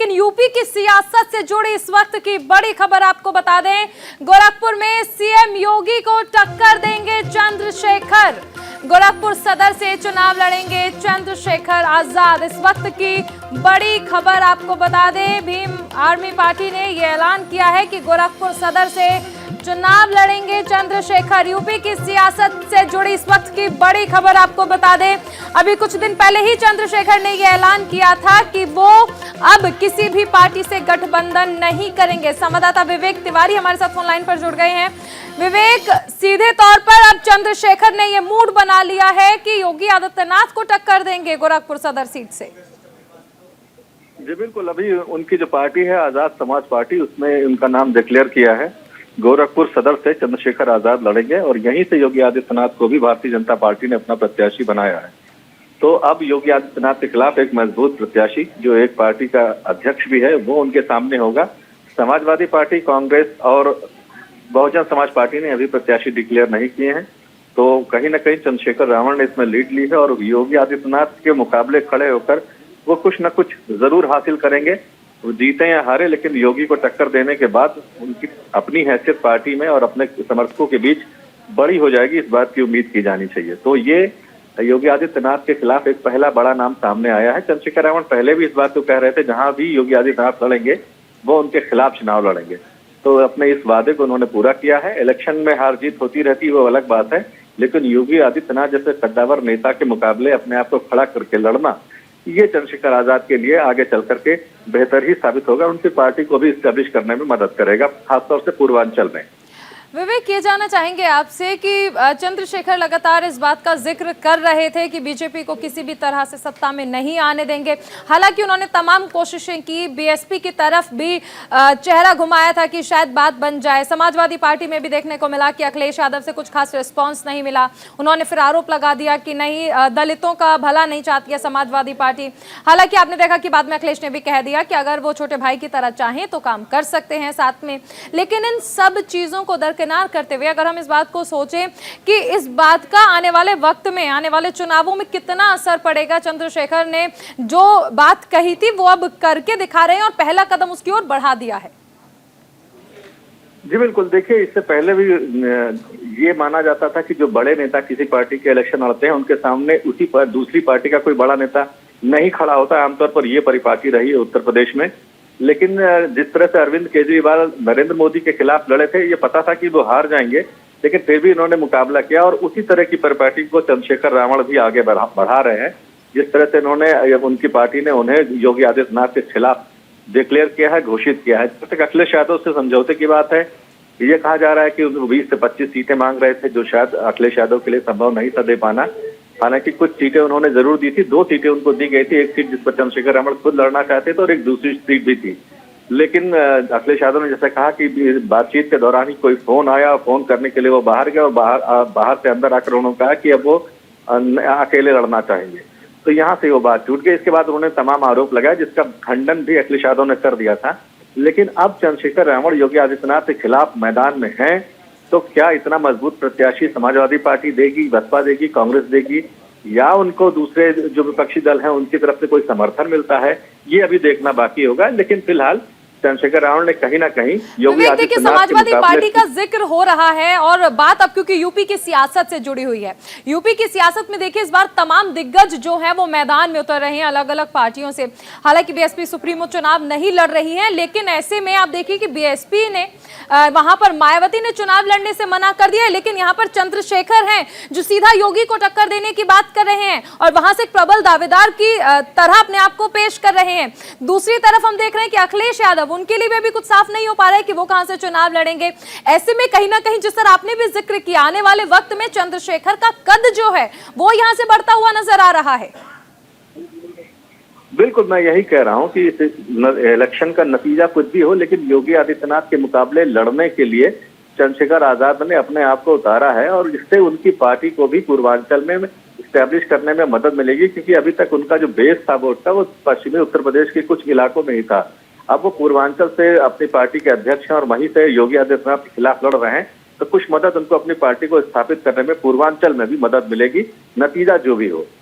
लेकिन यूपी की सियासत से जुड़ी इस वक्त की बड़ी खबर आपको बता दें, गोरखपुर में सीएम योगी को टक्कर देंगे चंद्रशेखर। गोरखपुर सदर से चुनाव लड़ेंगे चंद्रशेखर आजाद। इस वक्त की बड़ी खबर आपको बता दें, भीम आर्मी पार्टी ने यह ऐलान किया है कि गोरखपुर सदर से चुनाव लड़ेंगे चंद्रशेखर। यूपी की सियासत से जुड़ी इस वक्त की बड़ी खबर आपको बता दें, अभी कुछ दिन पहले ही चंद्रशेखर ने यह ऐलान किया था कि वो अब किसी भी पार्टी से गठबंधन नहीं करेंगे। संवाददाता विवेक तिवारी हमारे साथ फोन लाइन पर जुड़ गए हैं। विवेक, सीधे तौर पर अब चंद्रशेखर ने यह मूड बना लिया है कि योगी आदित्यनाथ को टक्कर देंगे गोरखपुर सदर सीट से। जी बिल्कुल, अभी उनकी जो पार्टी है आजाद समाज पार्टी, उसमें उनका नाम डिक्लेयर किया है। गोरखपुर सदर से चंद्रशेखर आजाद लड़ेंगे और यहीं से योगी आदित्यनाथ को भी भारतीय जनता पार्टी ने अपना प्रत्याशी बनाया है। तो अब योगी आदित्यनाथ के खिलाफ एक मजबूत प्रत्याशी जो एक पार्टी का अध्यक्ष भी है वो उनके सामने होगा। समाजवादी पार्टी, कांग्रेस और बहुजन समाज पार्टी ने अभी प्रत्याशी डिक्लेयर नहीं किए हैं। तो कहीं ना कहीं चंद्रशेखर रावण ने इसमें लीड ली है और योगी आदित्यनाथ के मुकाबले खड़े होकर वो कुछ न कुछ जरूर हासिल करेंगे। वो जीते या हारे, लेकिन योगी को टक्कर देने के बाद उनकी अपनी हैसियत पार्टी में और अपने समर्थकों के बीच बड़ी हो जाएगी, इस बात की उम्मीद की जानी चाहिए। तो ये योगी आदित्यनाथ के खिलाफ एक पहला बड़ा नाम सामने आया है। चंद्रशेखर रावण पहले भी इस बात को कह रहे थे, जहां भी योगी आदित्यनाथ लड़ेंगे वो उनके खिलाफ चुनाव लड़ेंगे। तो अपने इस वादे को उन्होंने पूरा किया है। इलेक्शन में हार जीत होती रहती है, वो अलग बात है, लेकिन योगी आदित्यनाथ जैसे कद्दावर नेता के मुकाबले अपने आप को खड़ा करके लड़ना, ये चंद्रशेखर आजाद के लिए आगे चल करके बेहतर ही साबित होगा। उनकी पार्टी को भी स्टैब्लिश करने में मदद करेगा, खासतौर से पूर्वांचल में। विवेक, ये जानना चाहेंगे आपसे कि चंद्रशेखर लगातार इस बात का जिक्र कर रहे थे कि बीजेपी को किसी भी तरह से सत्ता में नहीं आने देंगे। हालांकि उन्होंने तमाम कोशिशें की, बीएसपी की तरफ भी चेहरा घुमाया था कि शायद बात बन जाए। समाजवादी पार्टी में भी देखने को मिला कि अखिलेश यादव से कुछ खास रिस्पॉन्स नहीं मिला। उन्होंने फिर आरोप लगा दिया कि नहीं, दलितों का भला नहीं चाहती है समाजवादी पार्टी। हालांकि आपने देखा कि बाद में अखिलेश ने भी कह दिया कि अगर वो छोटे भाई की तरह चाहें तो काम कर सकते हैं साथ में। लेकिन इन सब चीजों को दरकिनार करते हुए अगर हम इस बात को सोचें कि इस बात का आने वाले वक्त में, आने वाले चुनावों में कितना असर पड़ेगा, चंद्रशेखर ने जो बात कही थी वो अब करके दिखा रहे हैं और पहला कदम उसकी ओर बढ़ा दिया है। जी बिल्कुल, देखिए इससे पहले भी ये माना जाता था कि जो बड़े नेता किसी पार्टी के इलेक्शन लड़ते हैं उनके सामने उसी पर दूसरी पार्टी का कोई बड़ा नेता नहीं खड़ा होता। आमतौर पर ये परिपाटी रही है उत्तर प्रदेश में। लेकिन जिस तरह से अरविंद केजरीवाल नरेंद्र मोदी के खिलाफ लड़े थे, ये पता था कि वो हार जाएंगे, लेकिन फिर भी इन्होंने मुकाबला किया और उसी तरह की परिपाटी को चंद्रशेखर रावण भी आगे बढ़ा रहे हैं। जिस तरह से उनकी पार्टी ने उन्हें योगी आदित्यनाथ के खिलाफ डिक्लेयर किया है, घोषित किया है। जब तक अखिलेश यादव से समझौते की बात है, ये कहा जा रहा है कि 20 से 25 सीटें मांग रहे थे, जो शायद अखिलेश यादव के लिए संभव नहीं था दे पाना। हालांकि कुछ सीटें उन्होंने जरूर दी थी, 2 सीटें उनको दी गई थी, एक सीट जिस पर चंद्रशेखर रावण खुद लड़ना चाहते थे और एक दूसरी सीट भी थी। लेकिन अखिलेश यादव ने जैसे कहा कि बातचीत के दौरान ही कोई फोन आया, फोन करने के लिए वो बाहर गए और बाहर से अंदर आकर उन्होंने कहा कि अब वो अकेले लड़ना चाहेंगे। तो यहाँ से वो बात टूट गई। इसके बाद उन्होंने तमाम आरोप लगाए, जिसका खंडन भी अखिलेश यादव ने कर दिया था। लेकिन अब चंद्रशेखर रावण योगी आदित्यनाथ के खिलाफ मैदान में हैं, तो क्या इतना मजबूत प्रत्याशी समाजवादी पार्टी देगी, बसपा देगी, कांग्रेस देगी, या उनको दूसरे जो विपक्षी दल हैं उनकी तरफ से कोई समर्थन मिलता है, ये अभी देखना बाकी होगा। लेकिन फिलहाल चंद्रशेखर रावण ने कहीं ना कहीं योगी आदित्यनाथ समाजवादी पार्टी का जिक्र हो रहा है और बात अब क्योंकि यूपी की सियासत से जुड़ी हुई है, यूपी की सियासत में देखिए इस बार तमाम दिग्गज जो हैं वो मैदान में उतर रहे हैं अलग अलग पार्टियों से। हालांकि बीएसपी सुप्रीमो चुनाव नहीं लड़ रही है, लेकिन ऐसे में आप देखिए कि बीएसपी ने वहां पर मायावती ने चुनाव लड़ने से मना कर दिया है, लेकिन यहाँ पर चंद्रशेखर हैं जो सीधा योगी को टक्कर देने की बात कर रहे हैं और वहां से एक प्रबल दावेदार की तरह अपने आप को पेश कर रहे हैं। दूसरी तरफ हम देख रहे हैं कि अखिलेश यादव, उनके लिए भी कुछ साफ नहीं हो पा रहा है कि वो कहां से चुनाव लड़ेंगे। ऐसे में कहीं ना कहीं जिस तरह आपने भी जिक्र किया, आने वाले वक्त में चंद्रशेखर का कद जो है वो यहां से बढ़ता हुआ नजर आ रहा है। बिल्कुल, मैं यही कह रहा हूं कि इलेक्शन का नतीजा कुछ भी हो, लेकिन योगी आदित्यनाथ के मुकाबले लड़ने के लिए चंद्रशेखर आजाद ने अपने आप को उतारा है और इससे उनकी पार्टी को भी पूर्वांचल में स्टैब्लिश करने में मदद मिलेगी। क्योंकि अभी तक उनका जो बेस था वोट का, वो पश्चिमी उत्तर प्रदेश के कुछ इलाकों में ही था। अब वो पूर्वांचल से अपनी पार्टी के अध्यक्ष हैं और वहीं से योगी आदित्यनाथ के खिलाफ लड़ रहे हैं, तो कुछ मदद उनको अपनी पार्टी को स्थापित करने में पूर्वांचल में भी मदद मिलेगी, नतीजा जो भी हो।